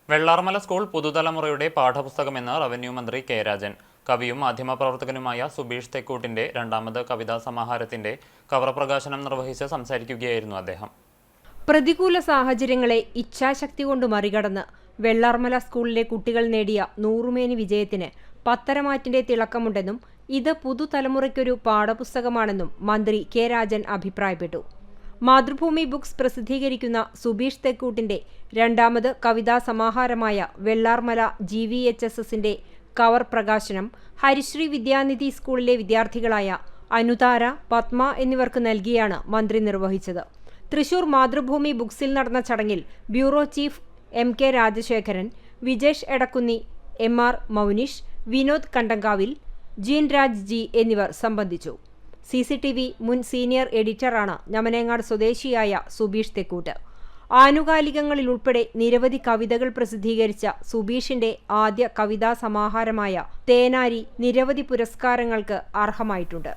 Vellarmala school പുതുതലമുറയുടെ പാഠപുസ്തകമെന്ന് revenue മന്ത്രി K Rajan. കവിയും മാധ്യമപ്രവർത്തകനുമായ സുബീഷ് തെക്കൂട്ടിന്റെ രണ്ടാമത് കവിതാ സമാഹാരത്തിന്റെ കവർ പ്രകാശനം നിർവഹിച്ച് സംസാരിക്കുകയായിരുന്നു അദ്ദേഹം. പ്രതികൂല സാഹചര്യങ്ങളെ ഇച്ഛാശക്തി കൊണ്ട് മറികടന്ന് വെള്ളാർമല സ്കൂളിലെ കുട്ടികൾ നേടിയ നൂറുമേനി വിജയത്തിന് പത്തരമാറ്റിന്റെ തിളക്കമുണ്ടെന്നും ഇത് പുതുതലമുറയ്ക്കൊരു പാഠപുസ്തകമാണെന്നും മന്ത്രി കെ രാജൻ അഭിപ്രായപ്പെട്ടു. മാതൃഭൂമി ബുക്സ് പ്രസിദ്ധീകരിക്കുന്ന സുബീഷ് തെക്കൂട്ടിന്റെ രണ്ടാമത് കവിതാ സമാഹാരമായ വെള്ളാർമല GVHSSന്റെ കവർ പ്രകാശനം ഹരിശ്രീ വിദ്യാനിധി സ്കൂളിലെ വിദ്യാർത്ഥികളായ അനുതാര, പത്മ എന്നിവർക്ക് നൽകിയാണ് മന്ത്രി നിർവഹിച്ചത്. തൃശൂർ മാതൃഭൂമി ബുക്സിൽ നടന്ന ചടങ്ങിൽ bureau chief MK Rajasekharan, Vijesh Edakkunni, MR Mounish, Vinod Kandankavil, Jeenraj G എന്നിവർ സംബന്ധിച്ചു. CCTV മുൻ സീനിയർ എഡിറ്ററാണ് ഞമനേങ്ങാട് സ്വദേശിയായ സുബീഷ് തെക്കൂട്ട്. ആനുകാലികങ്ങളിലുൾപ്പെടെ നിരവധി കവിതകൾ പ്രസിദ്ധീകരിച്ച സുബീഷിന്റെ ആദ്യ കവിതാ സമാഹാരമായ തേനാരി നിരവധി പുരസ്കാരങ്ങൾക്ക് അർഹമായിട്ടുണ്ട്.